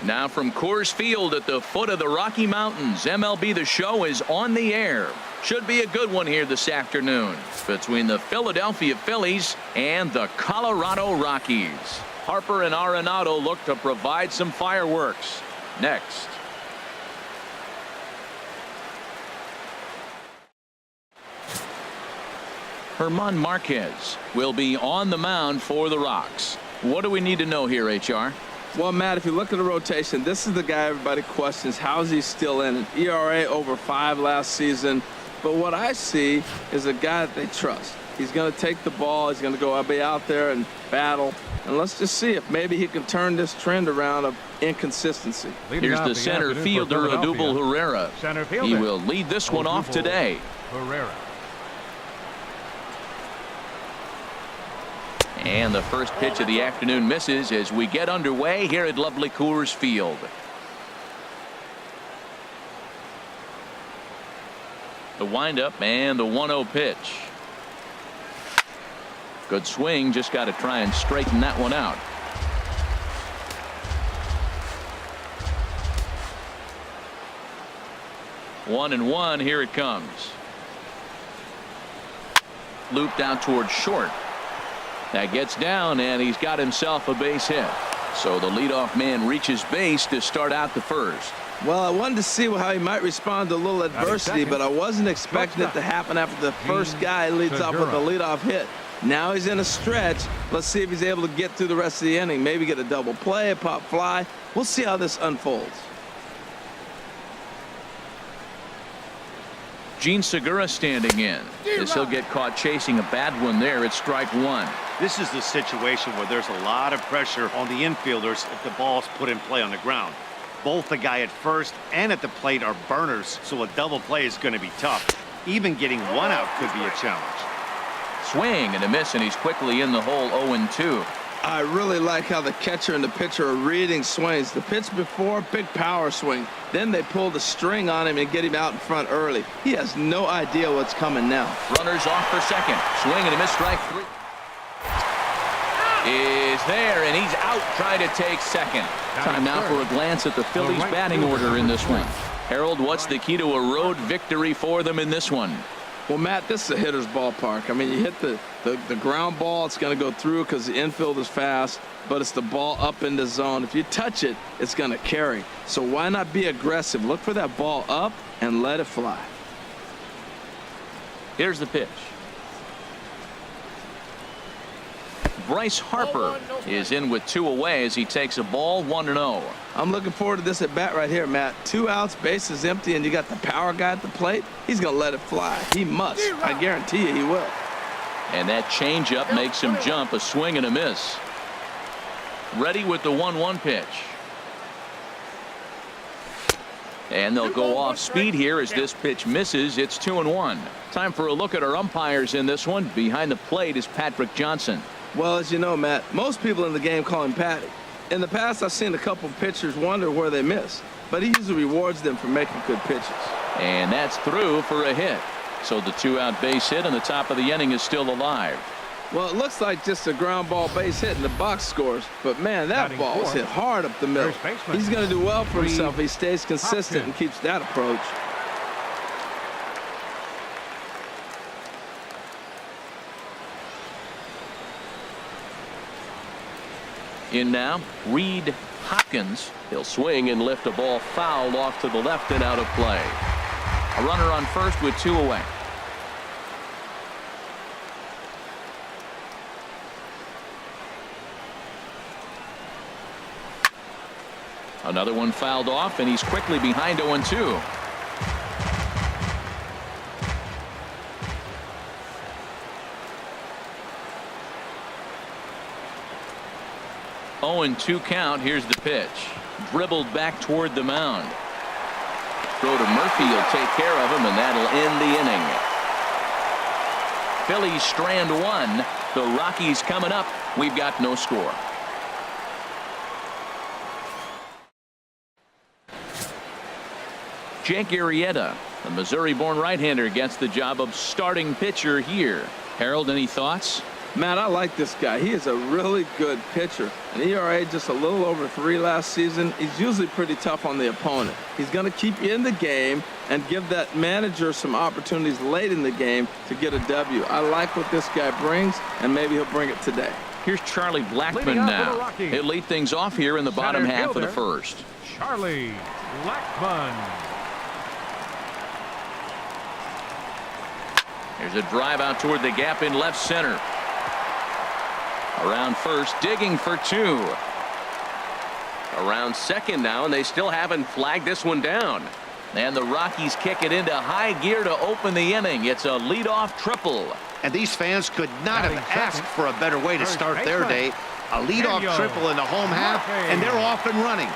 Now from Coors Field at the foot of the Rocky Mountains, MLB The Show is on the air. Should be a good one here this afternoon between the Philadelphia Phillies and the Colorado Rockies. Harper and Arenado look to provide some fireworks. Next. German Marquez will be on the mound for the Rocks. What do we need to know here, HR? Well, Matt, if you look at the rotation, this is the guy everybody questions. How is he still in it? ERA over 5 last season. But what I see is a guy that they trust. He's going to take the ball. He's going to go be out there and battle. And let's just see if maybe he can turn this trend around of inconsistency. Here's the center fielder, Odubel Herrera. He will lead this one off today. Herrera. And the first pitch of the afternoon misses as we get underway here at lovely Coors Field. The windup and the 1-0 pitch. Good swing, just got to try and straighten that one out. One and one, here it comes. Looped out towards short. That gets down, and he's got himself a base hit. So the leadoff man reaches base to start out the first. Well, I wanted to see how he might respond to a little adversity, but I wasn't expecting it to happen after the first guy leads off with a leadoff hit. Now he's in a stretch. Let's see if he's able to get through the rest of the inning. Maybe get a double play, a pop fly. We'll see how this unfolds. Gene Segura standing in as he'll get caught chasing a bad one there. It's strike one. This is the situation where there's a lot of pressure on the infielders if the ball's put in play on the ground. Both the guy at first and at the plate are burners, so a double play is going to be tough. Even getting one out could be a challenge. Swing and a miss, and he's quickly in the hole. 0-2. I really like how the catcher and the pitcher are reading swings. The pitch before, big power swing. Then they pull the string on him and get him out in front early. He has no idea what's coming now. Runners off for second. Swing and a miss, strike three. Is there, and he's out trying to take second. Time now for a glance at the Phillies batting order in this one. Harold, what's the key to a road victory for them in this one? Well, Matt, this is a hitter's ballpark. I mean, you hit the ground ball, it's going to go through because the infield is fast, but it's the ball up in the zone. If you touch it, it's going to carry. So why not be aggressive? Look for that ball up and let it fly. Here's the pitch. Bryce Harper is in with 2 away as he takes a ball. 1-0. I'm looking forward to this at bat right here, Matt. 2 outs, base is empty, and you got the power guy at the plate. He's going to let it fly. He must. I guarantee you he will. And that changeup makes him jump. A swing and a miss. Ready with the 1-1 pitch. And they'll go off speed here as this pitch misses. It's 2-1. Time for a look at our umpires in this one. Behind the plate is Patrick Johnson. Well, as you know, Matt, most people in the game call him Patty. In the past, I've seen a couple of pitchers wonder where they miss, but he usually rewards them for making good pitches. And that's through for a hit. So the 2-out base hit on the top of the inning is still alive. Well, it looks like just a ground ball base hit and the box scores, but man, that ball was hit hard up the middle. He's going to do well for himself. He stays consistent and keeps that approach. In now, Reed Hopkins. He'll swing and lift a ball foul off to the left and out of play. A runner on first with 2 away. Another one fouled off, and he's quickly behind 0-2. Oh, 2 count. Here's the pitch. Dribbled back toward the mound. Throw to Murphy. He'll take care of him, and that'll end the inning. Phillies strand 1. The Rockies coming up. We've got no score. Jake Arrieta, the Missouri-born right-hander, gets the job of starting pitcher here. Harold, any thoughts? Matt, I like this guy. He is a really good pitcher. An ERA just a little over 3 last season. He's usually pretty tough on the opponent. He's going to keep you in the game and give that manager some opportunities late in the game to get a W. I like what this guy brings, and maybe he'll bring it today. Here's Charlie Blackmon now. He'll lead things off here in the bottom half of the first. Charlie Blackmon. There's a drive out toward the gap in left center. Around first, digging for 2. Around second now, and they still haven't flagged this one down. And the Rockies kick it into high gear to open the inning. It's a leadoff triple. And these fans could not have asked for a better way to start their day. A leadoff triple in the home half, and they're off and running.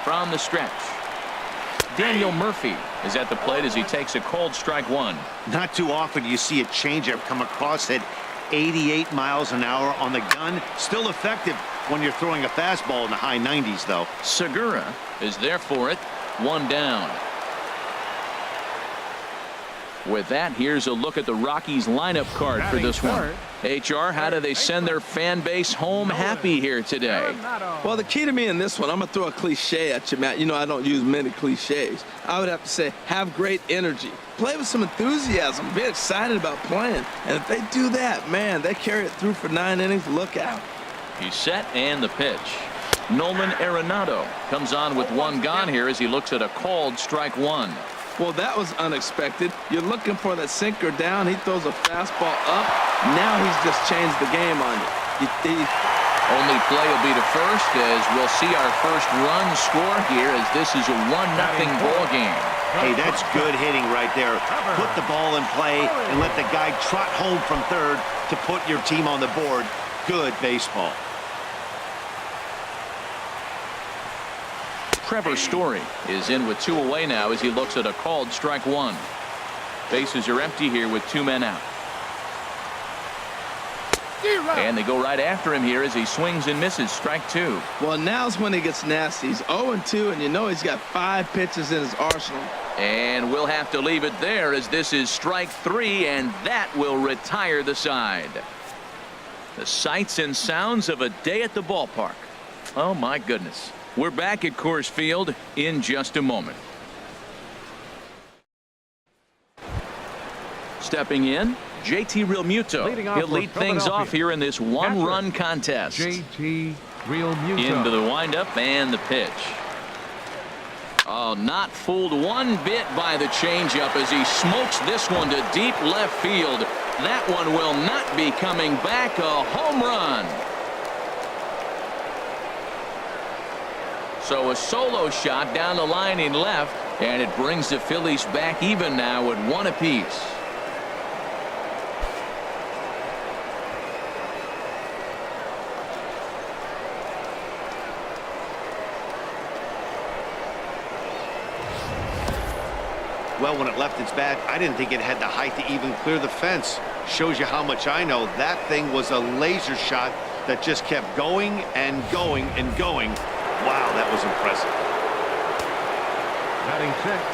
From the stretch, Daniel Murphy is at the plate as he takes a cold strike 1. Not too often you see a changeup come across at 88 miles an hour on the gun. Still effective when you're throwing a fastball in the high 90s, though. Segura is there for it. 1 down. With that, here's a look at the Rockies lineup card for this one. HR, how do they send their fan base home happy here today? Well, the key to me in this one, I'm going to throw a cliche at you, Matt. You know, I don't use many cliches. I would have to say, have great energy. Play with some enthusiasm. Be excited about playing. And if they do that, man, they carry it through for 9 innings. Look out. He's set, and the pitch. Nolan Arenado comes on with 1 gone here as he looks at a called strike 1. Well, that was unexpected. You're looking for that sinker down. He throws a fastball up. Now he's just changed the game on you. Only play will be to first as we'll see our first run score here as this is a 1-0 ball game. Hey, that's good hitting right there. Put the ball in play and let the guy trot home from third to put your team on the board. Good baseball. Trevor Story is in with 2 away now as he looks at a called strike 1. Bases are empty here with 2 men out. And they go right after him here as he swings and misses. Strike 2. Well, now's when he gets nasty. He's 0-2, and you know he's got 5 pitches in his arsenal. And we'll have to leave it there as this is strike 3, and that will retire the side. The sights and sounds of a day at the ballpark. Oh, my goodness. We're back at Coors Field in just a moment. Stepping in, JT Realmuto. He'll lead things off here in this 1-run contest. JT Realmuto. Into the windup and the pitch. Oh, not fooled one bit by the changeup as he smokes this one to deep left field. That one will not be coming back. A home run. So a solo shot down the line in left, and it brings the Phillies back even now at 1 apiece. Well, when it left its bat, I didn't think it had the height to even clear the fence. Shows you how much I know. That thing was a laser shot that just kept going and going and going. Wow, that was impressive.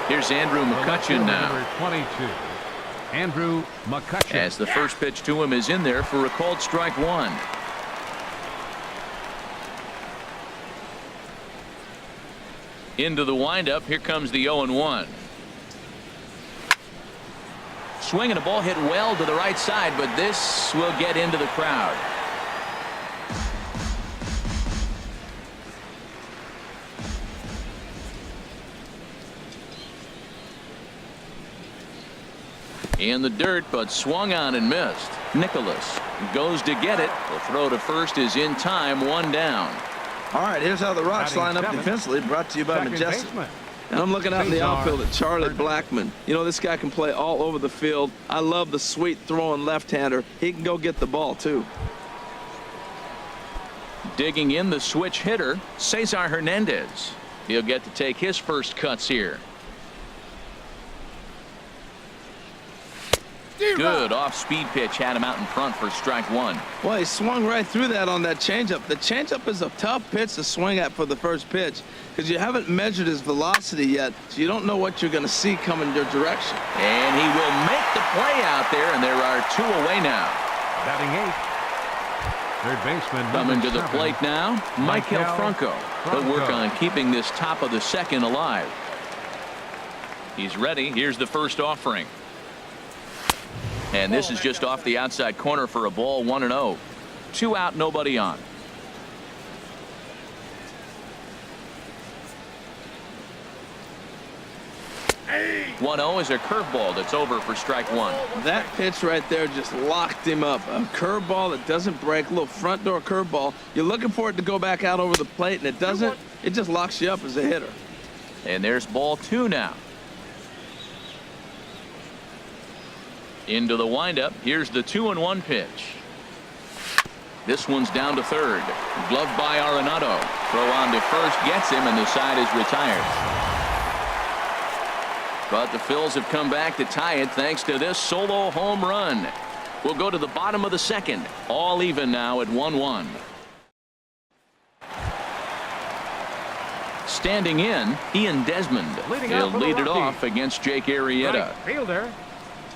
Here's Andrew McCutchen now. Number 22. Andrew McCutchen. As the first pitch to him is in there for a called strike 1. Into the windup. Here comes the 0-1. Swinging a ball hit well to the right side, but this will get into the crowd. In the dirt, but swung on and missed. Nicholas goes to get it. The throw to first is in time. 1 down. All right, here's how the Rocks line up defensively, brought to you by Majestic. And I'm looking out in the outfield at Charlie Blackmon. You know, this guy can play all over the field. I love the sweet throwing left-hander. He can go get the ball, too. Digging in the switch hitter, Cesar Hernandez. He'll get to take his first cuts here. Good off-speed pitch had him out in front for strike 1. Well, he swung right through that on that changeup. The changeup is a tough pitch to swing at for the first pitch because you haven't measured his velocity yet, so you don't know what you're going to see coming your direction. And he will make the play out there, and there are 2 away now. Batting 8th. Third baseman Coming to the 7, plate now, Michael Franco. He'll work on keeping this top of the second alive. He's ready. Here's the first offering. And this is just off the outside corner for a ball, 1-0. 2 out, nobody on. 1-0 is a curveball that's over for strike 1. That pitch right there just locked him up. A curveball that doesn't break, a little front door curveball. You're looking for it to go back out over the plate, and it doesn't. It just locks you up as a hitter. And there's ball 2 now. Into the windup. Here's the 2-1 pitch. This one's down to third. Gloved by Arenado. Throw on to first gets him, and the side is retired. But the Phils have come back to tie it thanks to this solo home run. We'll go to the bottom of the second. All even now at 1-1. Standing in, Ian Desmond. He'll lead it off against Jake Arrieta. Right fielder,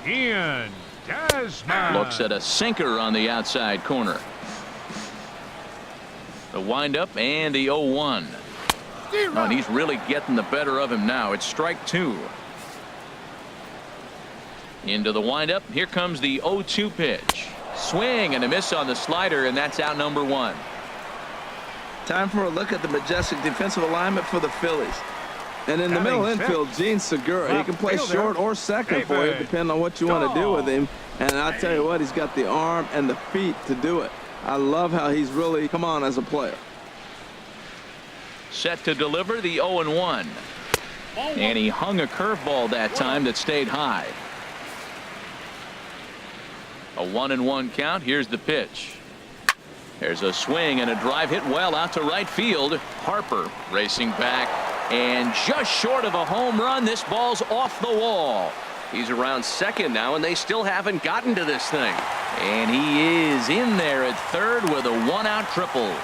Ian Desmond. Looks at a sinker on the outside corner. The windup and the 0-1. Oh, and he's really getting the better of him now. It's strike 2. Into the windup. Here comes the 0-2 pitch. Swing and a miss on the slider, and that's out number 1. Time for a look at the majestic defensive alignment for the Phillies. And in the middle infield, Gene Segura. He can play short or second for you, depending on what you want to do with him. And I'll tell you what, he's got the arm and the feet to do it. I love how he's really come on as a player. Set to deliver the 0-1. And he hung a curveball that time that stayed high. A 1-1 count. Here's the pitch. There's a swing and a drive hit well out to right field. Harper racing back and just short of a home run. This ball's off the wall. He's around second now, and they still haven't gotten to this thing. And he is in there at third with a 1-out triple.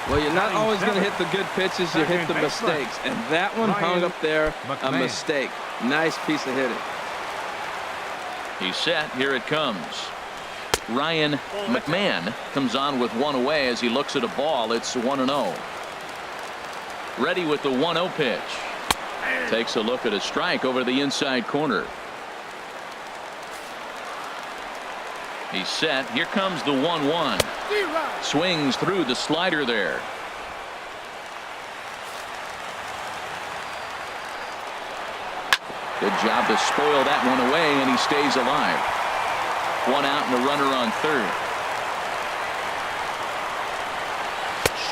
Well, you're not always going to hit the good pitches. You hit the mistakes. And that one hung up there, a mistake. Nice piece of hitting. He's set. Here it comes. Ryan McMahon comes on with 1 away as he looks at a ball. It's 1-0. Ready with the 1-0 pitch. Takes a look at a strike over the inside corner. He's set. Here comes the 1-1. Swings through the slider there. Good job to spoil that one away, and he stays alive. 1 out and a runner on third.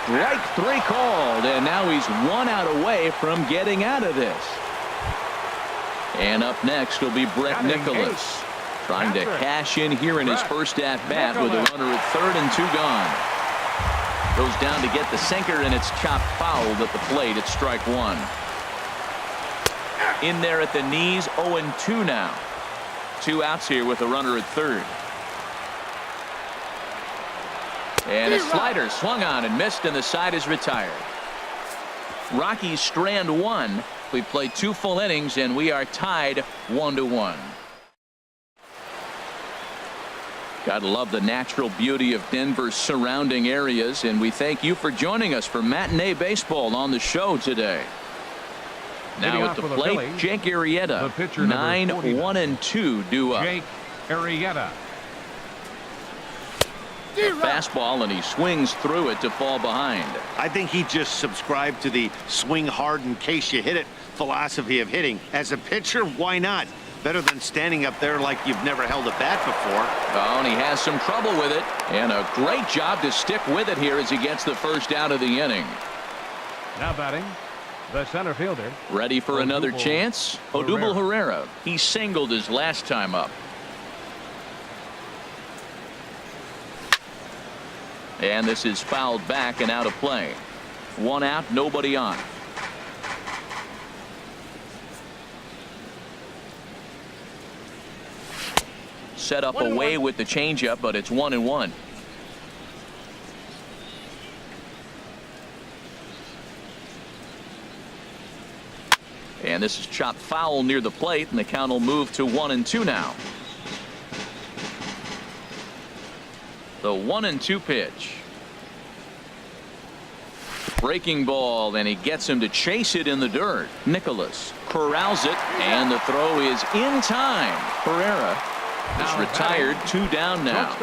Strike 3 called, and now he's 1 out away from getting out of this. And up next will be Brett Nicholas, trying to cash in here in his first at bat with a runner at third and 2 gone. Goes down to get the sinker, and it's chopped foul at the plate. It's strike 1. In there at the knees, 0-2 now. 2 outs here with a runner at third. And a slider swung on and missed, and the side is retired. Rockies strand 1. We played 2 full innings, and we are tied 1-1. Gotta love the natural beauty of Denver's surrounding areas, and we thank you for joining us for matinee baseball on the show today. Now at the plate, Phillies, Jake Arrieta. 9-1-2 due up. Jake Arrieta. A fastball, and he swings through it to fall behind. I think he just subscribed to the swing hard in case you hit it philosophy of hitting. As a pitcher, why not? Better than standing up there like you've never held a bat before. Oh, and he has some trouble with it. And a great job to stick with it here as he gets the first out of the inning. Now batting, the center fielder. Ready for another chance? Odubel Herrera. He singled his last time up. And this is fouled back and out of play. 1 out, nobody on. Set up away with the changeup, but it's 1-1. And this is chopped foul near the plate, and the count will move to 1-2 now. The 1-2 pitch. Breaking ball, and he gets him to chase it in the dirt. Nicholas corrals it, and the throw is in time. Pereira is retired. 2 down now.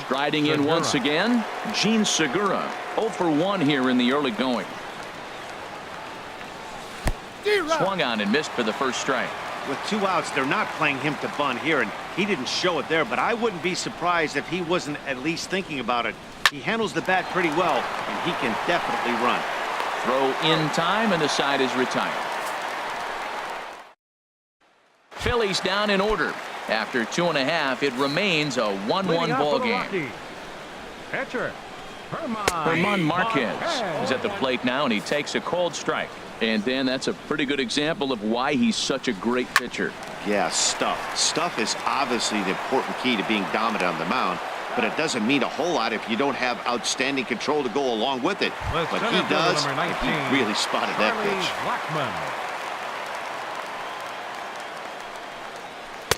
Striding in once again, Gene Segura. 0 for 1 here in the early going. Swung on and missed for the first strike. With 2 outs, they're not playing him to bunt here, and he didn't show it there, but I wouldn't be surprised if he wasn't at least thinking about it. He handles the bat pretty well, and he can definitely run. Throw in time, and the side is retired. Phillies down in order. After 2.5, it remains a 1-1 ball game. Pitcher Herman Marquez is at the plate now, and he takes a cold strike. And Dan, that's a pretty good example of why he's such a great pitcher. Yeah, stuff. Stuff is obviously the important key to being dominant on the mound, but it doesn't mean a whole lot if you don't have outstanding control to go along with it. But he does, and he really spotted that pitch.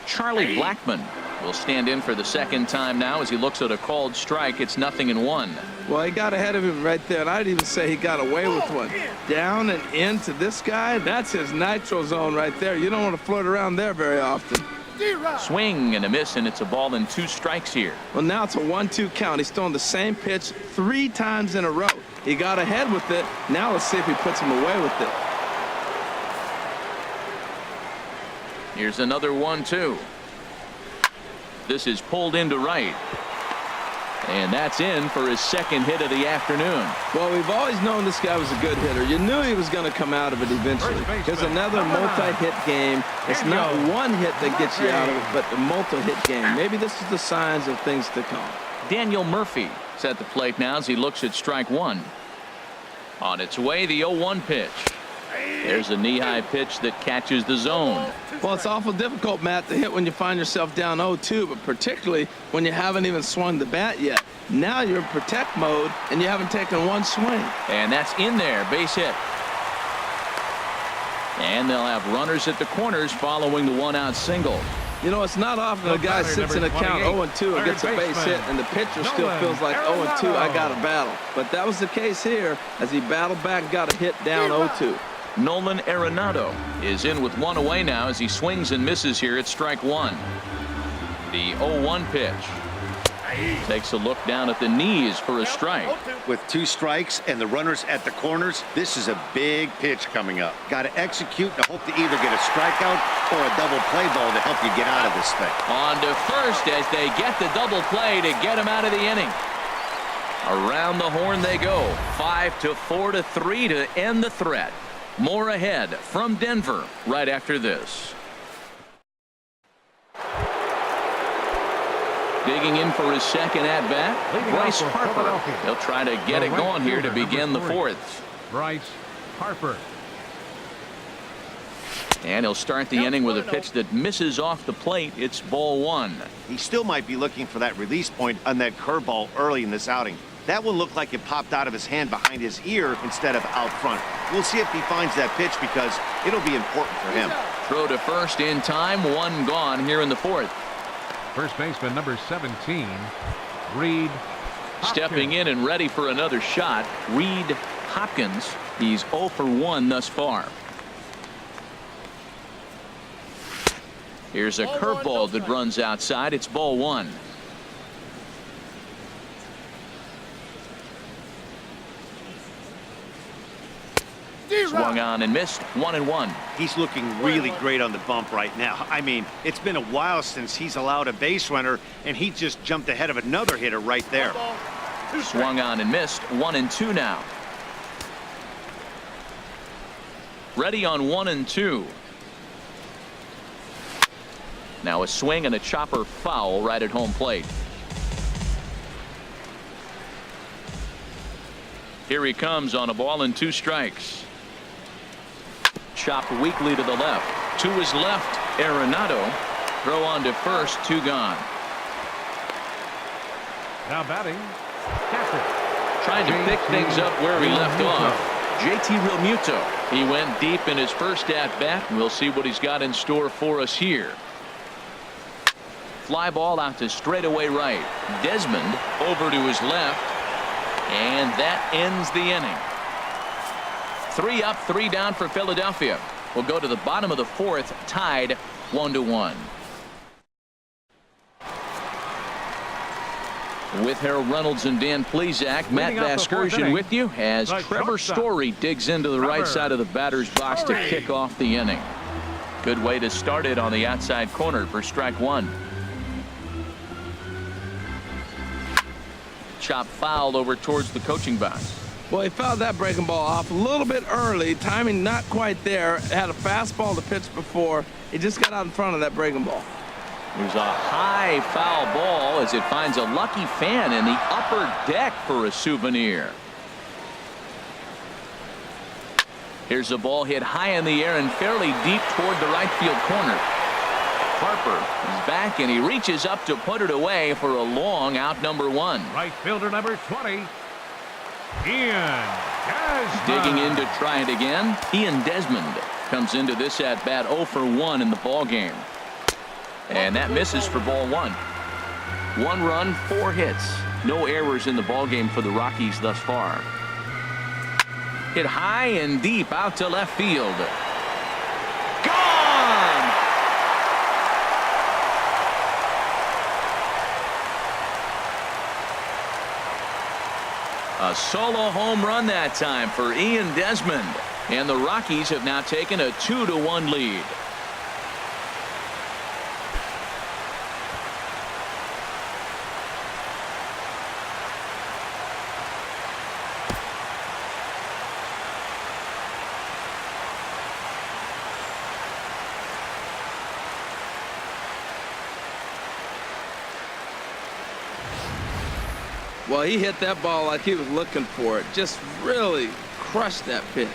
Charlie Blackmon will stand in for the second time now as he looks at a called strike. It's 0-1. Well, he got ahead of him right there, and I'd even say he got away with one. Down and into this guy, that's his nitro zone right there. You don't want to float around there very often. Swing and a miss, and it's a ball and 2 strikes here. Well, now it's a 1-2 count. He's throwing the same pitch 3 times in a row. He got ahead with it. Now let's see if he puts him away with it. Here's another 1-2. This is pulled into right. And that's in for his second hit of the afternoon. Well, we've always known this guy was a good hitter. You knew he was going to come out of it eventually. There's another multi-hit game. It's not one hit that gets you out of it, but the multi-hit game. Maybe this is the signs of things to come. Daniel Murphy is at the plate now as he looks at strike 1. On its way, the 0-1 pitch. There's a knee-high pitch that catches the zone. Well, it's awful difficult, Matt, to hit when you find yourself down 0-2, but particularly when you haven't even swung the bat yet. Now you're in protect mode, and you haven't taken one swing. And that's in there, base hit. And they'll have runners at the corners following the 1-out single. You know, it's not often a guy sits in a count 0-2 and gets a base hit, and the pitcher still feels like 0-2, I got to battle. But that was the case here as he battled back and got a hit down 0-2. Nolan Arenado is in with 1 away now as he swings and misses here at strike 1. The 0-1 pitch. Takes a look down at the knees for a strike. With 2 strikes and the runners at the corners, this is a big pitch coming up. Got to execute and hope to either get a strikeout or a double play ball to help you get out of this thing. On to first as they get the double play to get him out of the inning. Around the horn they go. 5-4-3 to end the threat. More ahead from Denver right after this. Digging in for his second at-bat, Bryce Harper. He'll try to get it going here to begin the 4th. Bryce Harper. And he'll start the inning with a pitch that misses off the plate. It's ball 1. He still might be looking for that release point on that curveball early in this outing. That one looked like it popped out of his hand behind his ear instead of out front. We'll see if he finds that pitch because it'll be important for him. Throw to first in time. 1 gone here in the 4th. First baseman number 17, Reed. Stepping in and ready for another shot, Reed Hopkins. He's 0 for 1 thus far. Here's a curveball that runs outside. It's ball 1. Swung on and missed. 1-1. He's looking really great on the bump right now. I mean, it's been a while since he's allowed a base runner, and he just jumped ahead of another hitter right there. Swung on and missed. 1-2 now. Ready on 1-2. Now a swing and a chopper foul right at home plate. Here he comes on a ball and 2 strikes. Chopped weakly to the left. To his left, Arenado. Throw on to first, 2 gone. Now batting, catcher. Trying to pick things up where he left off. JT Realmuto. He went deep in his first at bat. We'll see what he's got in store for us here. fly ball out to straightaway right. Desmond over to his left. And that ends the inning. 3 up, 3 down for Philadelphia. We'll go to the bottom of the 4th, tied 1-1. With Harold Reynolds and Dan Plesac, Matt Vasgersian with you as Trevor Story digs into the right side of the batter's box to kick off the inning. Good way to start it on the outside corner for strike 1. Chop foul over towards the coaching box. Well, he fouled that breaking ball off a little bit early. Timing not quite there. Had a fastball to pitch before. He just got out in front of that breaking ball. There's a high foul ball as it finds a lucky fan in the upper deck for a souvenir. Here's a ball hit high in the air and fairly deep toward the right field corner. Harper is back and he reaches up to put it away for a long out number 1. Right fielder number 20. Ian Desmond. Digging in to try it again. Ian Desmond comes into this at bat 0 for 1 in the ball game. And that misses for ball 1. 1 run, 4 hits. No errors in the ball game for the Rockies thus far. Hit high and deep out to left field. Gone! A solo home run that time for Ian Desmond. And the Rockies have now taken a 2-1 lead. Well, he hit that ball like he was looking for it. Just really crushed that pitch.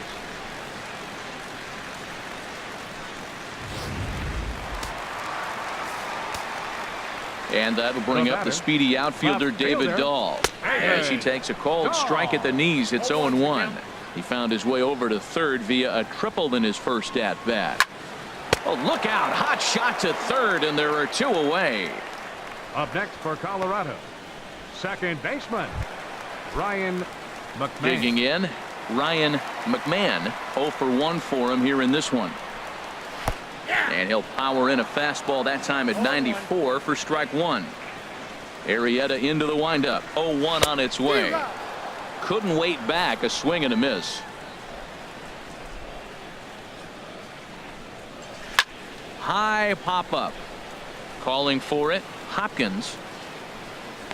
And that'll bring up the speedy outfielder David Dahl. As he takes a cold strike at the knees, it's 0-1. He found his way over to third via a triple in his first at bat. Oh, look out. Hot shot to third, and there are 2 away. Up next for Colorado, second baseman Ryan McMahon. Digging in, Ryan McMahon. 0 for 1 for him here in this one. And he'll power in a fastball that time at 94 for strike 1. Arrieta into the windup. 0-1 on its way. Couldn't wait back. A swing and a miss. High pop up. Calling for it, Hopkins.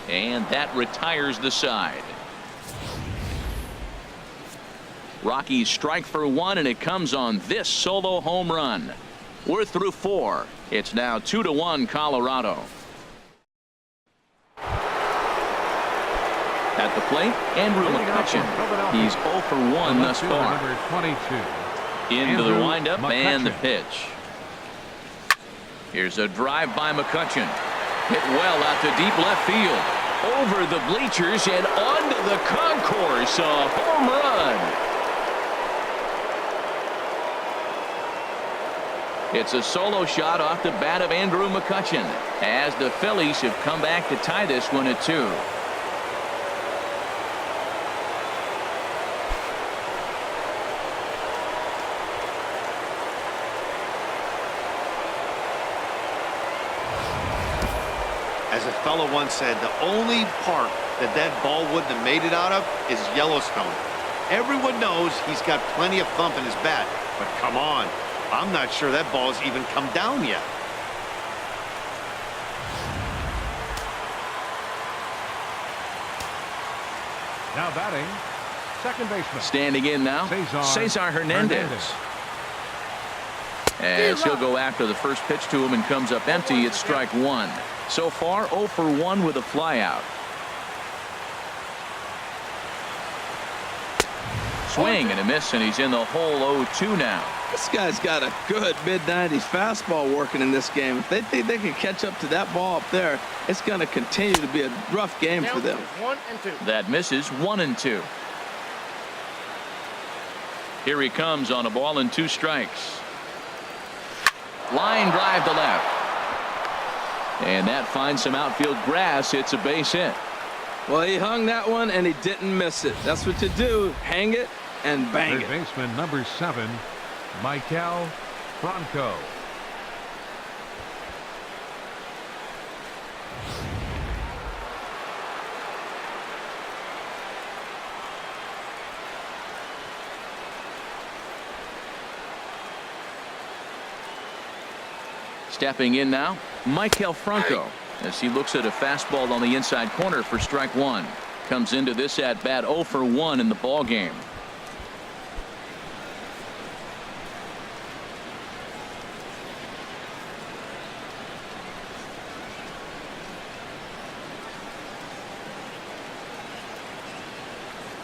And that retires the side. Rockies strike for 1, and it comes on this solo home run. We're through 4. It's now 2-1 Colorado. At the plate, Andrew McCutchen. He's 0 for 1 thus far. Number 22. Into the windup and the pitch. Here's a drive by McCutchen. Hit well out to deep left field. Over the bleachers and onto the concourse. A home run. It's a solo shot off the bat of Andrew McCutchen as the Phillies have come back to tie this one at 2. As a fellow once said, the only park that ball wouldn't have made it out of is Yellowstone. Everyone knows he's got plenty of thump in his bat, but come on. I'm not sure that ball's even come down yet. Now batting, second baseman. Standing in now, Cesar Hernandez. As he'll go after the first pitch to him and comes up empty, it's strike 1. So far, 0 for 1 with a flyout. Swing and a miss, and he's in the hole 0-2 now. This guy's got a good mid-90s fastball working in this game. If they think they can catch up to that ball up there, it's going to continue to be a rough game for them. 1 and 2. That misses. 1 and 2. Here he comes on a ball and 2 strikes. Line drive to left. And that finds some outfield grass. It's a base hit. Well, he hung that one and he didn't miss it. That's what you do. Hang it and bang Third it. baseman number 7, Michael Franco. Stepping in now, Michael Franco, as he looks at a fastball on the inside corner for strike one. Comes into this at bat 0 for 1 in the ball game.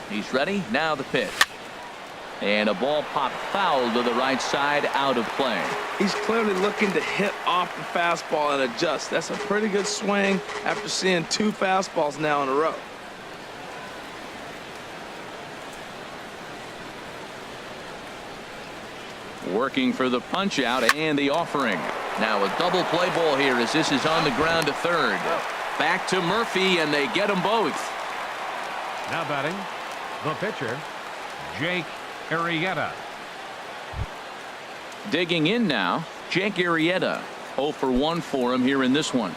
He's ready. Now the pitch. And a ball popped foul to the right side, out of play. He's clearly looking to hit off the fastball and adjust. That's a pretty good swing after seeing 2 fastballs now in a row. Working for the punch out and the offering. Now a double play ball here as this is on the ground to third. Back to Murphy and they get them both. Now batting, the pitcher, Jake Arrieta. Digging in now, Jake Arrieta. 0 for 1 for him here in this one.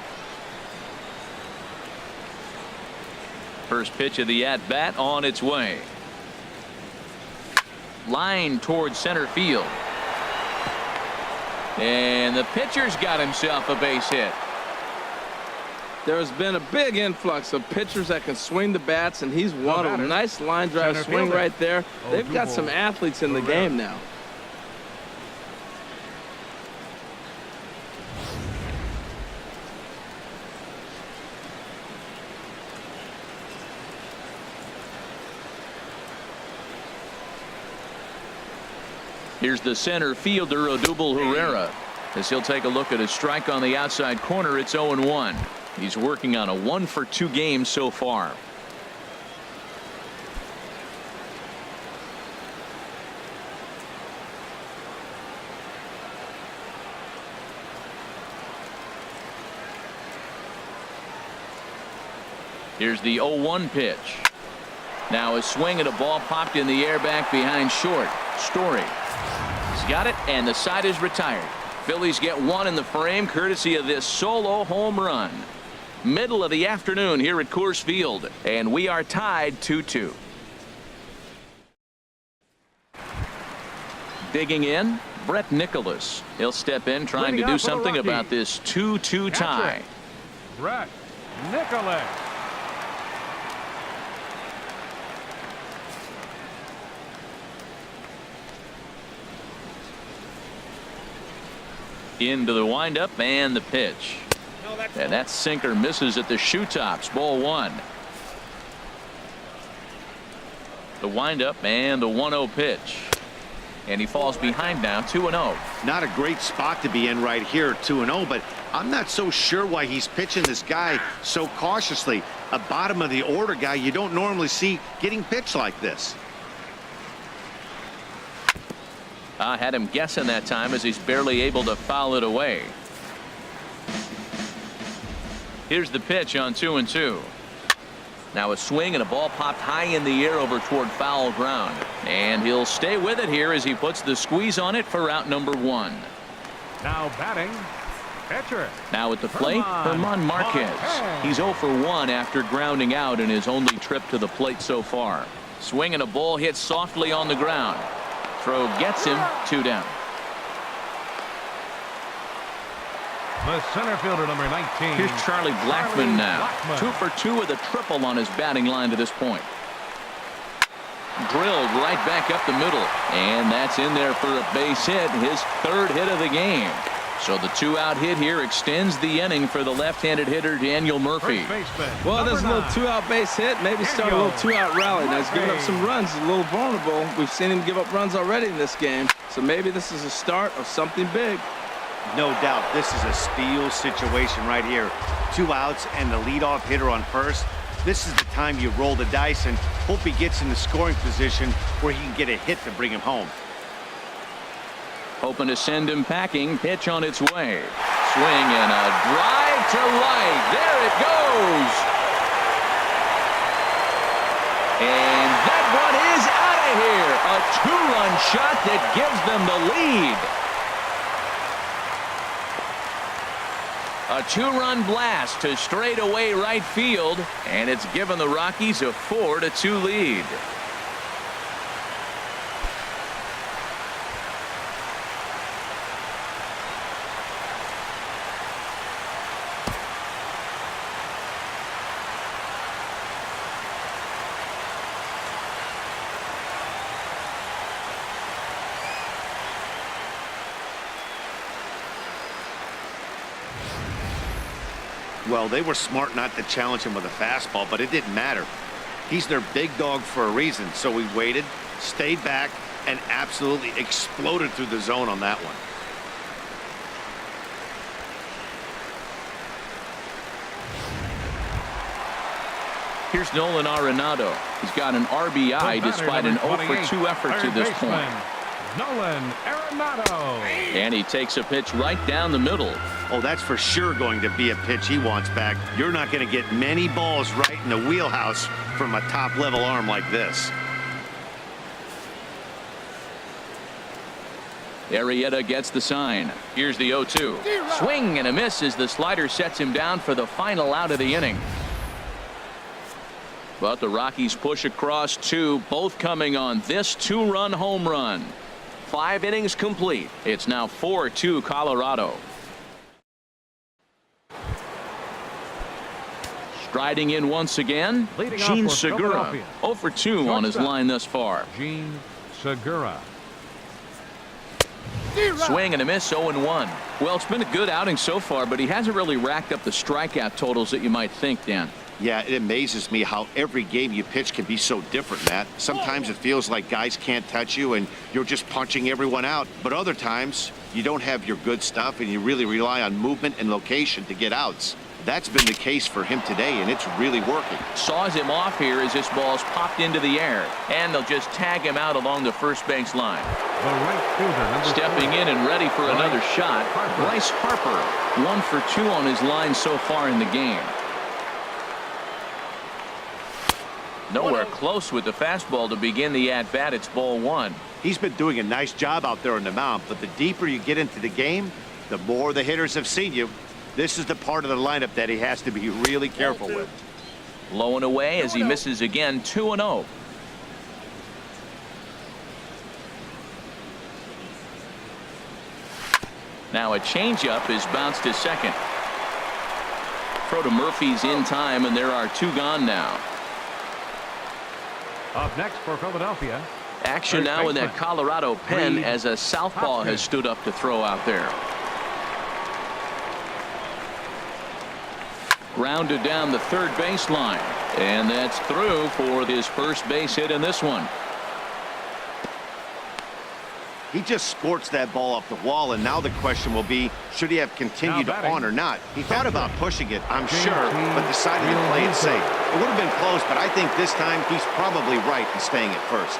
First pitch of the at bat on its way. Line towards center field. And the pitcher's got himself a base hit. There's been a big influx of pitchers that can swing the bats, and he's one of them. Nice line drive swing right there. They've got some athletes in the game now. Here's the center fielder, Odubel Herrera, as he'll take a look at a strike on the outside corner. It's 0-1. He's working on a 1 for 2 game so far. Here's the 0-1 pitch. Now a swing and a ball popped in the air back behind short. Story. He's got it, and the side is retired. Phillies get 1 in the frame courtesy of this solo home run. Middle of the afternoon here at Coors Field, and we are tied 2-2. Digging in, Brett Nicholas. He'll step in trying to do something about this 2-2 tie. Brett Nicholas. Into the windup and the pitch. And that sinker misses at the shoe tops. Ball 1. The windup and the 1-0 pitch. And he falls behind now, 2-0. Not a great spot to be in right here, 2-0, but I'm not so sure why he's pitching this guy so cautiously. A bottom of the order guy you don't normally see getting pitched like this. I had him guessing that time as he's barely able to foul it away. Here's the pitch on 2-2. Now a swing and a ball popped high in the air over toward foul ground. And he'll stay with it here as he puts the squeeze on it for out number 1. Now batting, pitcher. Now at the plate, Herman Marquez. He's 0 for 1 after grounding out in his only trip to the plate so far. Swing and a ball hit softly on the ground. Throw gets him, 2 down. The center fielder, number 19. Here's Charlie Blackmon now. 2 for 2 with a triple on his batting line to this point. Drilled right back up the middle. And that's in there for a base hit, his 3rd hit of the game. So the 2-out hit here extends the inning for the left-handed hitter Daniel Murphy. Well, there's a little 2-out base hit. Maybe start a little 2-out rally. Now he's giving up some runs. He's a little vulnerable. We've seen him give up runs already in this game. So maybe this is a start of something big. No doubt this is a steal situation right here. 2 outs and the leadoff hitter on first. This is the time you roll the dice and hope he gets in the scoring position where he can get a hit to bring him home. Hoping to send him packing. Pitch on its way. Swing and a drive out to right. There it goes. And that one is out of here. A two-run shot that gives them the lead. A two-run blast to straightaway right field, and it's given the Rockies a 4-2 lead. Well, they were smart not to challenge him with a fastball, but it didn't matter. He's their big dog for a reason, so we waited, stayed back, and absolutely exploded through the zone on that one. Here's Nolan Arenado. He's got an RBI despite an 0-for-2 effort to this point. Nolan Arenado. And he takes a pitch right down the middle. Oh, that's for sure going to be a pitch he wants back. You're not going to get many balls right in the wheelhouse from a top-level arm like this. Arrieta gets the sign. Here's the 0-2. Swing and a miss as the slider sets him down for the final out of the inning. But the Rockies push across two, both coming on this two-run home run. 5 innings complete. It's now 4-2 Colorado. Striding in once again, Leading off Gene for Segura. Philadelphia. 0-for-2 on his line thus far. Gene Segura. Swing and a miss, 0-1. Well, it's been a good outing so far, but he hasn't really racked up the strikeout totals that you might think, Dan. Yeah, it amazes me how every game you pitch can be so different, Matt. Sometimes it feels like guys can't touch you and you're just punching everyone out. But other times, you don't have your good stuff and you really rely on movement and location to get outs. That's been the case for him today, and it's really working. Saws him off here as this ball's popped into the air. And they'll just tag him out along the first base line. The right fielder, Stepping in and ready for another shot, Bryce Harper. 1-for-2 on his line so far in the game. Nowhere close with the fastball to begin the at-bat. It's ball one. He's been doing a nice job out there on the mound, but the deeper you get into the game, the more the hitters have seen you. This is the part of the lineup that he has to be really careful with. Low and away as he misses again. 2-0. Now a changeup is bounced to second. Throw to Murphy's in time, and there are two gone now. Up next for Philadelphia. Action now in that Colorado pen as a southpaw has stood up to throw out there. Grounded down the third baseline, and that's through for his first base hit in this one. He just scorched that ball off the wall, and now the question will be, should he have continued on or not? He thought about pushing it, I'm sure, but decided to play it safe. It would have been close, but I think this time he's probably right in staying at first.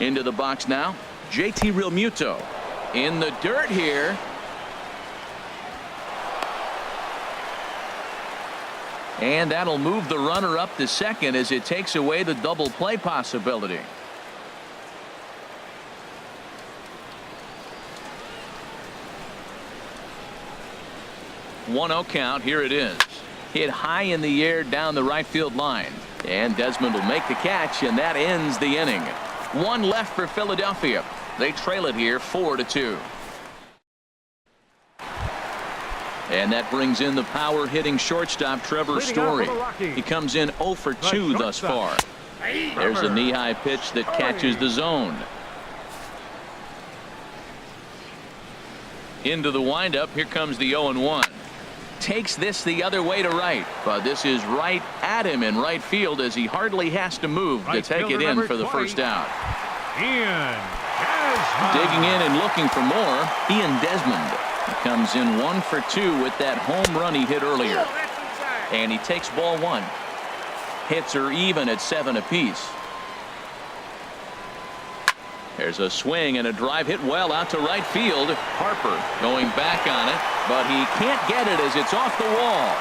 Into the box now, JT Realmuto. In the dirt here. And that'll move the runner up to second as it takes away the double play possibility. One 0 count. Here it is. Hit high in the air down the right field line. And Desmond will make the catch, and that ends the inning. One left for Philadelphia. They trail it here 4-2. And that brings in the power hitting shortstop Trevor Story. He comes in 0-for-2 thus far. There's a knee-high pitch that catches the zone. Into the windup. Here comes the 0-1. Takes this the other way to right, but this is right at him in right field as he hardly has to move to take it in for the first out. Digging in and looking for more, Ian Desmond. He comes in 1-for-2 with that home run he hit earlier. And he takes ball one. Hits are even at 7 apiece. There's a swing and a drive hit well out to right field. Harper going back on it, but he can't get it as it's off the wall.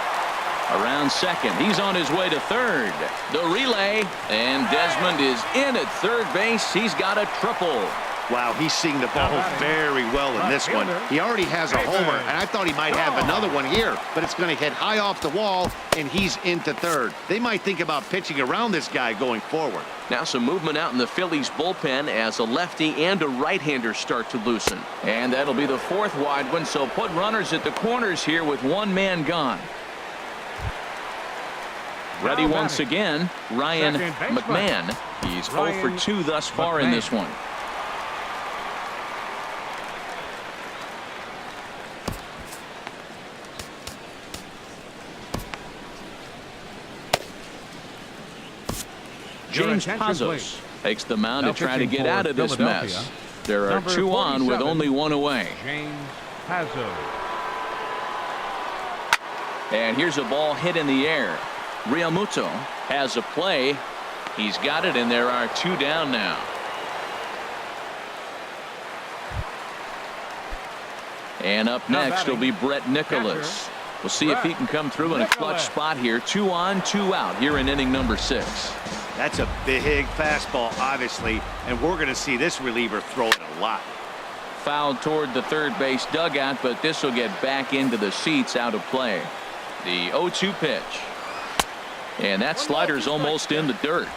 Around second, he's on his way to third. The relay, and Desmond is in at third base. He's got a triple. Wow, he's seeing the ball very well in this one. He already has a homer, and I thought he might have another one here, but it's going to hit high off the wall, and he's into third. They might think about pitching around this guy going forward. Now some movement out in the Phillies bullpen as a lefty and a right-hander start to loosen. And that'll be the fourth wide one, so put runners at the corners here with one man gone. Ready once again, Ryan McMahon. He's 0 for 2 thus far in this one. James Pazos takes the mound to try to get out of this mess. There are 2 on with only 1 away. James Pazos. And here's a ball hit in the air. Realmuto has a play. He's got it, and there are 2 down now. And up next will be Brett Nicholas. We'll see if he can come through in a clutch spot here. 2 on, 2 out here in inning number 6. That's a big fastball, obviously, and we're going to see this reliever throw it a lot. Fouled toward the third base dugout, but this will get back into the seats, out of play. The 0-2 pitch. And that slider's almost in the dirt.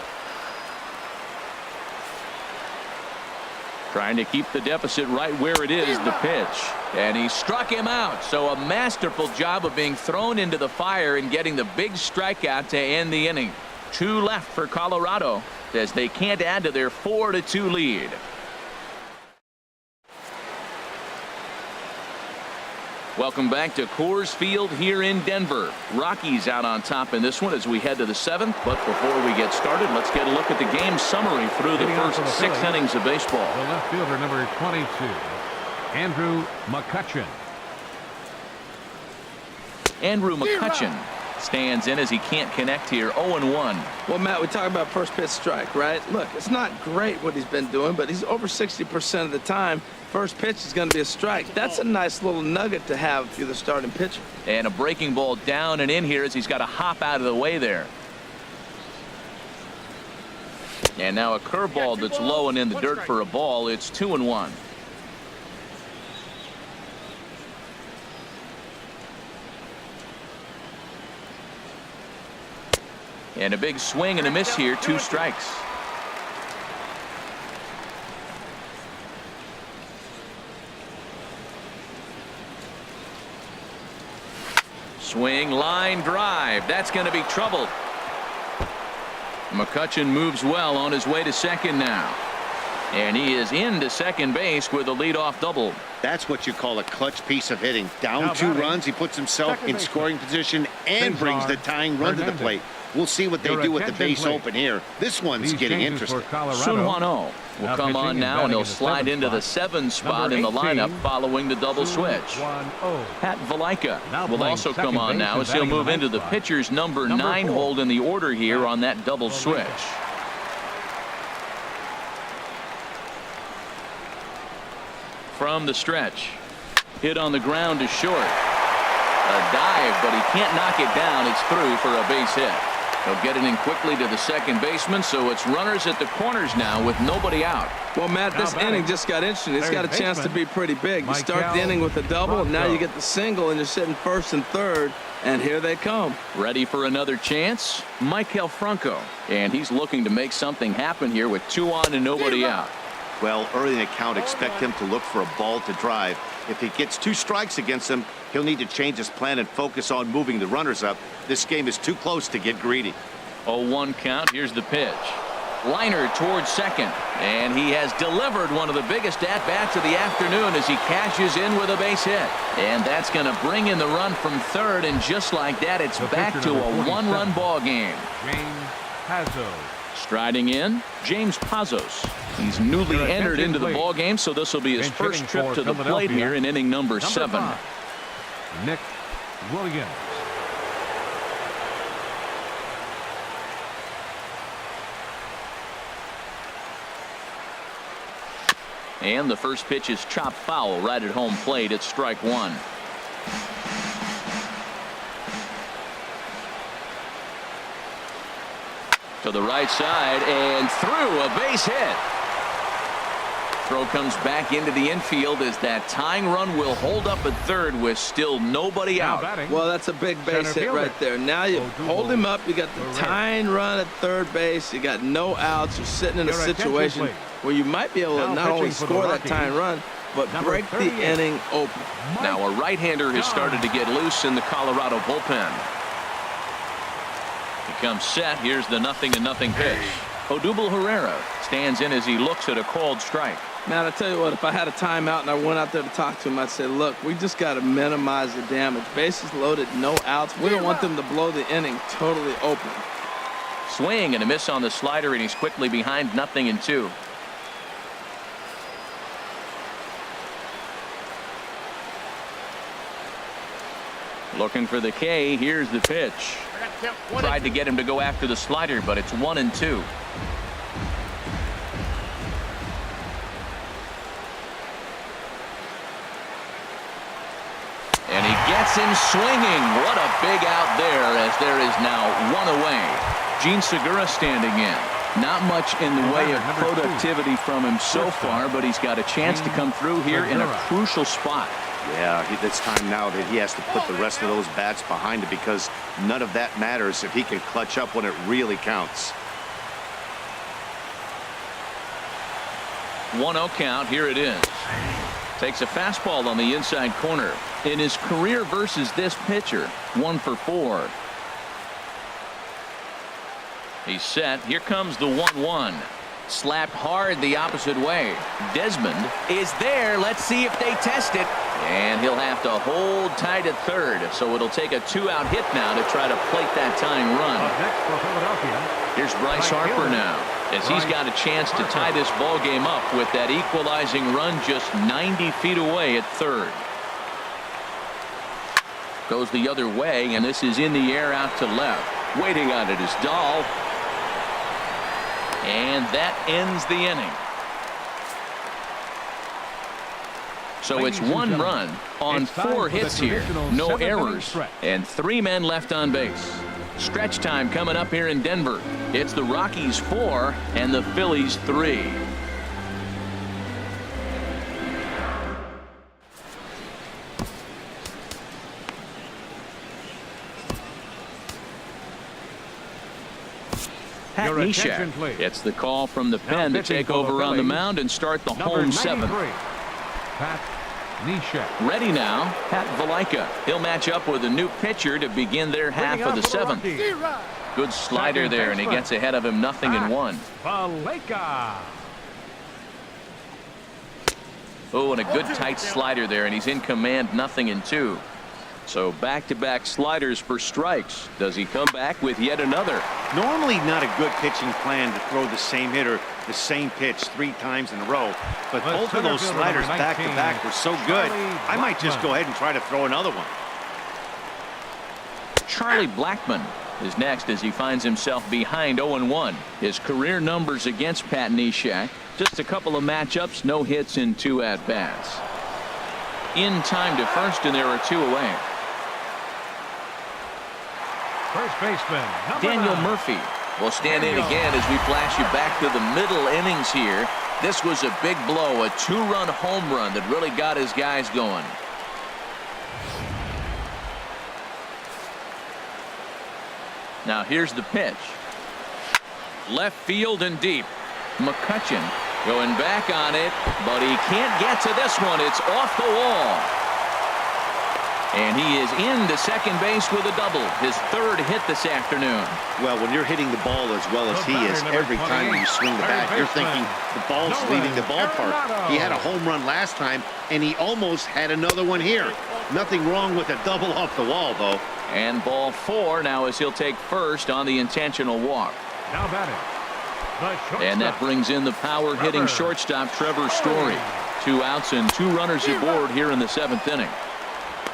Trying to keep the deficit right where it is, the pitch. And he struck him out. So a masterful job of being thrown into the fire and getting the big strikeout to end the inning. 2 left for Colorado as they can't add to their 4-2 lead. Welcome back to Coors Field here in Denver. Rockies out on top in this one as we head to the 7th. But before we get started, let's get a look at the game summary through the first 6 innings of baseball. The left fielder, number 22, Andrew McCutchen. Andrew McCutchen stands in as he can't connect here. 0-1. Well, Matt, we talk about first pitch strike, right? Look, it's not great what he's been doing, but he's over 60% of the time. First pitch is going to be a strike. That's a nice little nugget to have if you're the starting pitcher. And a breaking ball down and in here as he's got to hop out of the way there. And now a curveball that's low and in the dirt for a ball. It's 2-1. And a big swing and a miss here. 2 strikes. Swing, line drive. That's going to be trouble. McCutchen moves well on his way to second now. And he is into second base with a leadoff double. That's what you call a clutch piece of hitting. Down 2 runs, he puts himself in scoring position and brings the tying run to the plate. We'll see what they do with the base open here. This one's getting interesting. Sun Hwan-Oh will come on now, and he'll slide into the 7 spot in the lineup following the double switch. Pat Valaika will also come on now as he'll move into the pitcher's number 9 hold in the order here on that double switch. From the stretch, hit on the ground to short. A dive, but he can't knock it down. It's through for a base hit. He'll get it in quickly to the second baseman, so it's runners at the corners now with nobody out. Well, Matt, this inning just got interesting. It's got a chance to be pretty big. You start the inning with a double, and now you get the single, and you're sitting first and third, and here they come. Ready for another chance? Maikel Franco, and he's looking to make something happen here with 2 on and nobody out. Well, early in the count, expect him to look for a ball to drive. If he gets 2 strikes against him, he'll need to change his plan and focus on moving the runners up. This game is too close to get greedy. 0-1 count. Here's the pitch. Liner towards second, and he has delivered one of the biggest at-bats of the afternoon as he cashes in with a base hit. And that's going to bring in the run from third, and just like that, it's back to a 1-run ball game. James Pazos. Striding in, James Pazos. He's newly entered into the ball game, so this will be his first trip to the plate here in inning number 7. Nick Williams. And the first pitch is chopped foul right at home plate. It's strike one. To the right side and through, a base hit. Throw comes back into the infield as that tying run will hold up at third with still nobody out. Well, that's a big base hit right there. Now you hold him up. You got the tying run at third base. You got no outs. You're sitting in a situation where you might be able to not only score that tying run, but break the inning open. Now a right-hander has started to get loose in the Colorado bullpen. He comes set. Here's the 0-0 pitch. Odubel Herrera stands in as he looks at a called strike. Man, I tell you what, if I had a timeout and I went out there to talk to him, I'd say, look, we just got to minimize the damage. Bases loaded, no outs. We don't want them to blow the inning totally open. Swing and a miss on the slider, and he's quickly behind 0-2. Looking for the K. Here's the pitch. Tried to get him to go after the slider, but it's 1-2. And he gets him swinging. What a big out there, as there is now one away. Gene Segura standing in. Not much in the way of productivity from him so far, but he's got a chance to come through here in a crucial spot. Yeah, it's time now that he has to put the rest of those bats behind it, because none of that matters if he can clutch up when it really counts. 1-0 count. Here it is. Takes a fastball on the inside corner. In his career versus this pitcher, 1 for 4. He's set. Here comes the 1-1. Slapped hard the opposite way. Desmond is there. Let's see if they test it. And he'll have to hold tight at third. So it'll take a 2-out hit now to try to plate that tying run. Next for Philadelphia. Here's Bryce Harper now, as he's got a chance to tie this ball game up with that equalizing run just 90 feet away at third. Goes the other way, and this is in the air out to left. Waiting on it is Dahl. And that ends the inning. So it's 1 run on 4 hits here. No errors. And 3 men left on base. Stretch time coming up here in Denver. It's the Rockies 4 and the Phillies 3. Pat Neshek. It's the call from the pen to take over on the mound and start the home 7th. Pat Neshek. Ready now, Pat Valaika. He'll match up with a new pitcher to begin their half of the 7th. Good slider there, and he gets ahead of him 0-1. Valaika. Oh, and a good tight slider there, and he's in command 0-2. So back-to-back sliders for strikes. Does he come back with yet another? Normally not a good pitching plan to throw the same hitter the same pitch 3 times in a row, but both of those sliders back-to-back were so good, I might just go ahead and try to throw another one. Charlie Blackmon is next as he finds himself behind 0-1. His career numbers against Pat Neshek, just a couple of matchups, no hits in 2 at-bats. In time to first, and there are 2 away. First baseman, Daniel Murphy will stand in again as we flash you back to the middle innings here. This was a big blow, a 2-run home run that really got his guys going. Now here's the pitch. Left field and deep. McCutchen going back on it, but he can't get to this one. It's off the wall. And he is into second base with a double, his 3rd hit this afternoon. Well, when you're hitting the ball as well as he is, every time you swing the bat, you're thinking the ball's leaving the ballpark. He had a home run last time, and he almost had another one here. Nothing wrong with a double off the wall, though. And ball 4 now as he'll take first on the intentional walk. Now batting. And that brings in the power-hitting shortstop Trevor Story. 2 outs and 2 runners aboard here in the 7th inning.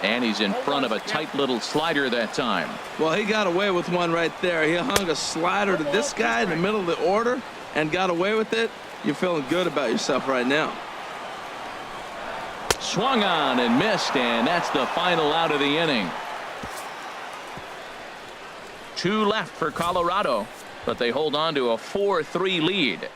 And he's in front of a tight little slider that time. Well, he got away with one right there. He hung a slider to this guy in the middle of the order and got away with it. You're feeling good about yourself right now. Swung on and missed, and that's the final out of the inning. 2 left for Colorado, but they hold on to a 4-3 lead.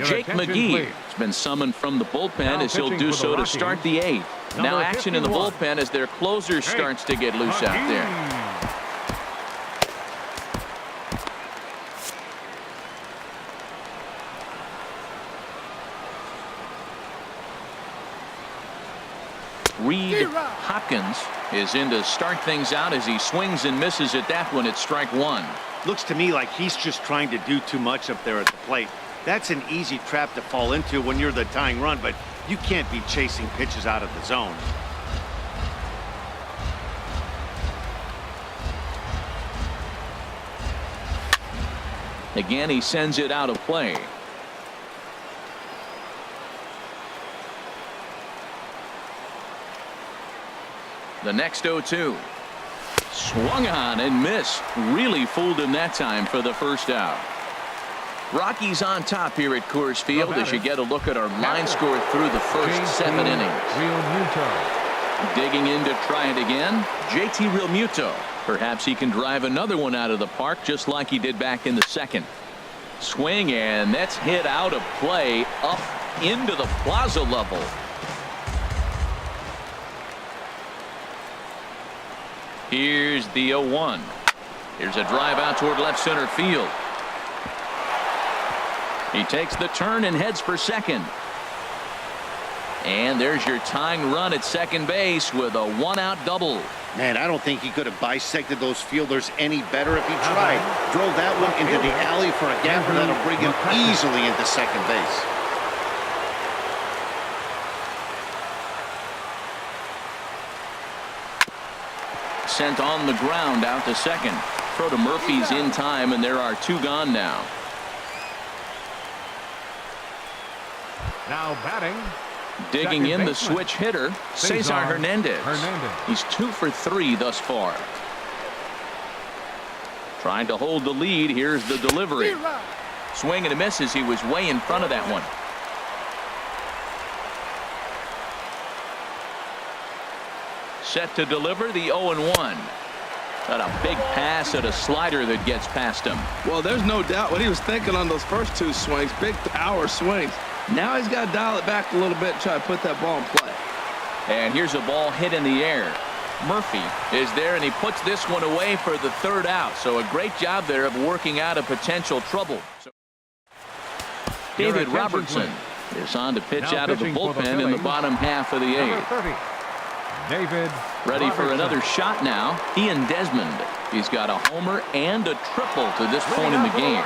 Jake McGee has been summoned from the bullpen as he'll do so to start the 8th. Now action in the bullpen as their closer starts to get loose out there. Reed Hopkins is in to start things out as he swings and misses at that one at strike 1. Looks to me like he's just trying to do too much up there at the plate. That's an easy trap to fall into when you're the tying run, but you can't be chasing pitches out of the zone. Again, he sends it out of play. The next 0-2. Swung on and missed. Really fooled him that time for the first out. Rockies on top here at Coors Field as you get a look at our line score through the first 7 innings. Digging in to try it again, JT Realmuto. Perhaps he can drive another one out of the park just like he did back in the second. Swing, and that's hit out of play up into the plaza level. Here's the 0-1. Here's a drive out toward left center field. He takes the turn and heads for second. And there's your tying run at second base with a 1-out double. Man, I don't think he could have bisected those fielders any better if he tried. Drove that one into the alley for a gapper that'll bring him easily into second base. Sent on the ground out to second. Throw to Murphy's in time, and there are 2 gone now. Now batting. Digging in the switch hitter, Cesar Hernandez. He's 2 for 3 thus far. Trying to hold the lead. Here's the delivery. Swing and a miss as he was way in front of that one. Set to deliver the 0-1. Got a big pass at a slider that gets past him. Well, there's no doubt what he was thinking on those first 2 swings. Big power swings. Now he's got to dial it back a little bit and try to put that ball in play. And here's a ball hit in the air. Murphy is there, and he puts this one away for the 3rd out. So a great job there of working out a potential trouble. David Robertson is on to pitch out of the bullpen in the bottom half of the 8th. David ready for another shot now. Ian Desmond. He's got a homer and a triple to this point in the game.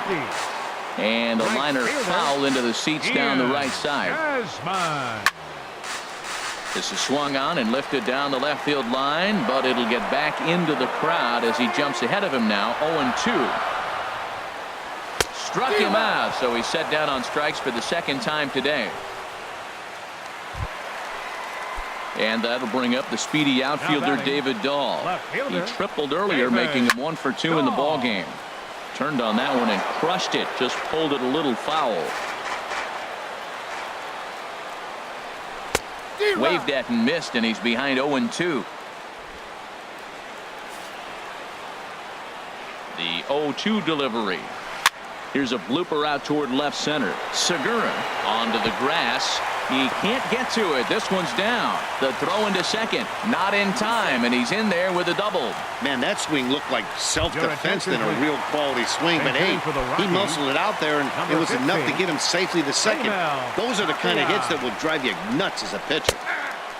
And a liner foul into the seats down the right side. This is swung on and lifted down the left field line, but it'll get back into the crowd as he jumps ahead of him now. 0-2. Struck him out, so he's set down on strikes for the 2nd time today. And that'll bring up the speedy outfielder David Dahl. He tripled earlier, making him 1 for 2 in the ball game. Turned on that one and crushed it. Just pulled it a little foul. Waved at and missed, and he's behind 0-2. The 0-2 delivery. Here's a blooper out toward left center. Segura onto the grass. He can't get to it. This one's down. The throw into second. Not in time, and he's in there with a double. Man, that swing looked like self-defense than a real quality swing. But hey, he muscled it out there, and it was enough to get him safely to second. Those are the kind of hits that will drive you nuts as a pitcher.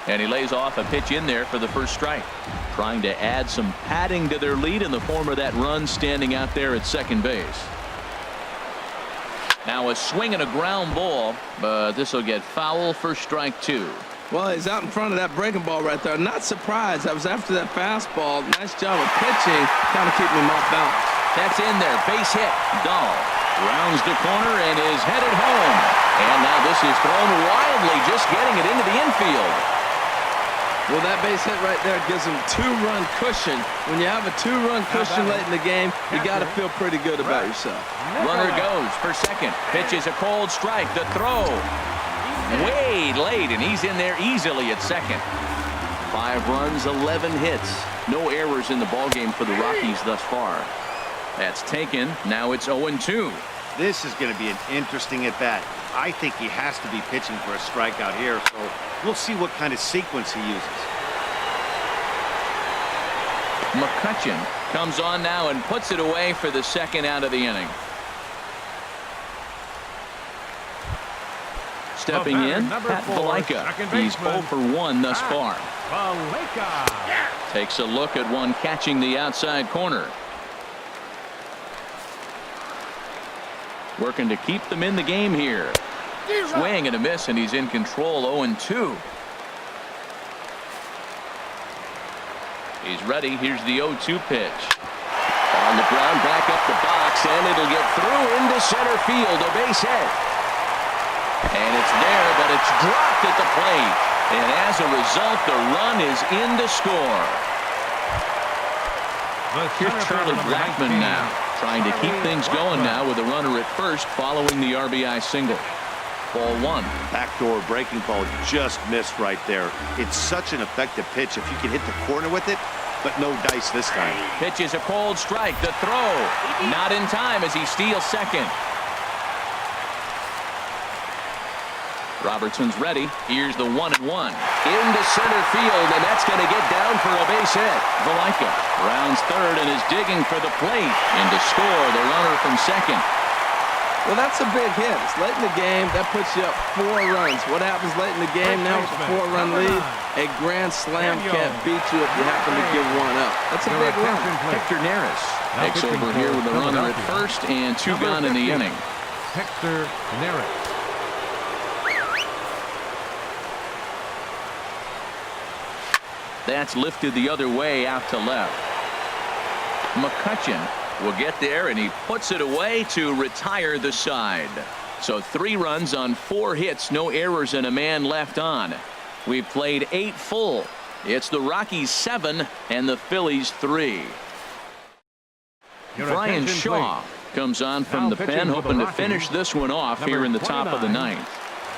And he lays off a pitch in there for the first strike. Trying to add some padding to their lead in the form of that run standing out there at second base. Now a swing and a ground ball, but this will get foul for strike 2. Well, he's out in front of that breaking ball right there. Not surprised. I was after that fastball. Nice job of pitching, kind of keeping him off balance. That's in there. Base hit. Dahl rounds the corner and is headed home. And now this is thrown wildly, just getting it into the infield. Well, that base hit right there gives him 2-run cushion. When you have a 2-run cushion late in the game, you got to feel pretty good about yourself. Runner goes for second. Pitches a cold strike. The throw. way late, and he's in there easily at second. 5 runs, 11 hits. No errors in the ballgame for the Rockies thus far. That's taken. Now it's 0-2. This is going to be an interesting at-bat. I think he has to be pitching for a strikeout here, so we'll see what kind of sequence he uses. McCutcheon comes on now and puts it away for the second out of the inning. Stepping in, Pat Valaika. He's 0 for 1 thus far. Takes a look at one catching the outside corner. Working to keep them in the game here. Swing and a miss, and he's in control. 0-2. He's ready. Here's the 0-2 pitch. On the ground, back up the box, and it'll get through into center field. A base hit. And it's there, but it's dropped at the plate. And as a result, the run is in to score. Here's Charlie Blackmon now, trying to keep things going now with a runner at first following the RBI single. Ball 1. Backdoor breaking ball just missed right there. It's such an effective pitch if you can hit the corner with it, but no dice this time. Pitch is a cold strike. The throw not in time as he steals second. Robertson's ready. Here's the 1-1. Into center field, and that's going to get down for a base hit. Valaika rounds third and is digging for the plate. And to score, the runner from second. Well, that's a big hit. It's late in the game. That puts you up 4 runs. What happens late in the game now with a 4-run lead? A grand slam can't beat you if you happen to give one up. That's a big run. Hector Neris takes over here with a runner at first and 2 gone in the inning. Hector Neris. That's lifted the other way out to left. McCutcheon will get there, and he puts it away to retire the side. So 3 runs on 4 hits, no errors, and a man left on. We've played 8 full. It's the Rockies 7 and the Phillies 3. Brian Shaw comes on from the pen, hoping to finish this one off here in the top of the 9th.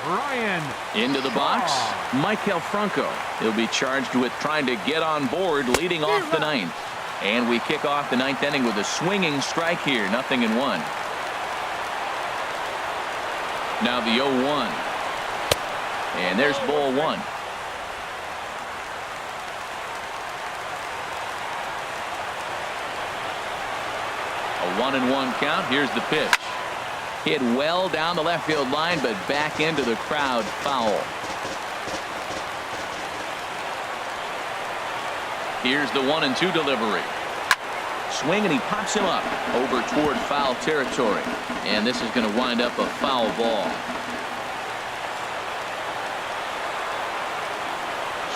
Ryan into the box, Maikel Franco. He'll be charged with trying to get on board leading off the 9th. And we kick off the 9th inning with a swinging strike here. 0-1. Now the 0-1. And there's ball 1. A 1-1 count. Here's the pitch. Hit well down the left field line, but back into the crowd, foul. Here's the 1-2 delivery. Swing, and he pops him up over toward foul territory. And this is going to wind up a foul ball.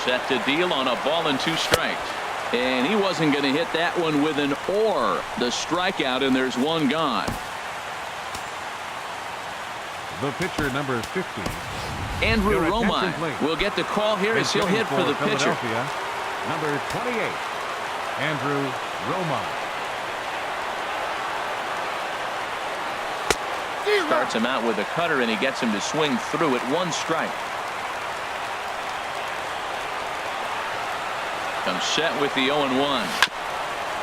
Set to deal on a ball and 2 strikes. And he wasn't going to hit that one with an or. The strikeout, and there's 1 gone. The pitcher, number 50. Andrew Romine will get the call here as he'll hit for the pitcher. Number 28, Andrew Romine. Starts him out with a cutter, and he gets him to swing through it. 1 strike. Comes set with the 0-1.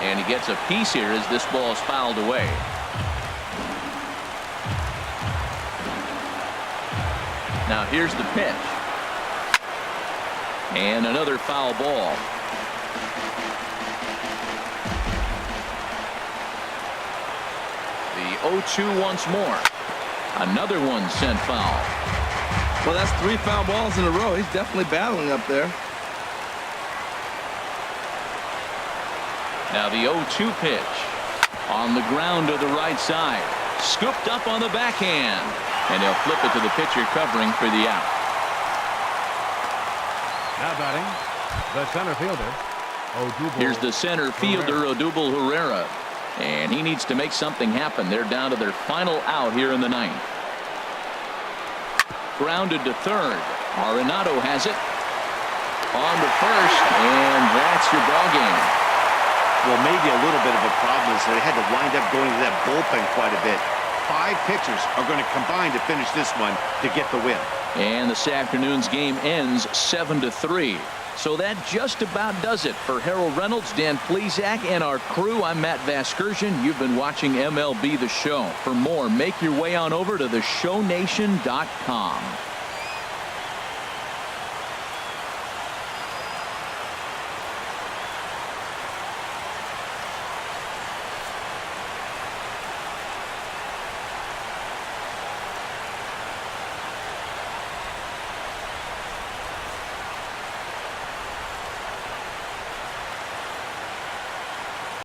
And he gets a piece here as this ball is fouled away. Now here's the pitch. And another foul ball. The 0-2 once more. Another one sent foul. Well, that's 3 foul balls in a row. He's definitely battling up there. Now the 0-2 pitch. On the ground to the right side. Scooped up on the backhand. And they'll flip it to the pitcher covering for the out. Now batting, the center fielder, Odubel. Here's the center fielder, Odubel Herrera. And he needs to make something happen. They're down to their final out here in the 9th. Grounded to third. Arenado has it. On to first, and that's your ball game. Well, maybe a little bit of a problem is they had to wind up going to that bullpen quite a bit. 5 pitchers are going to combine to finish this one to get the win. And this afternoon's game ends 7-3. So that just about does it for Harold Reynolds, Dan Plesac, and our crew. I'm Matt Vasgersian. You've been watching MLB The Show. For more, make your way on over to theshownation.com.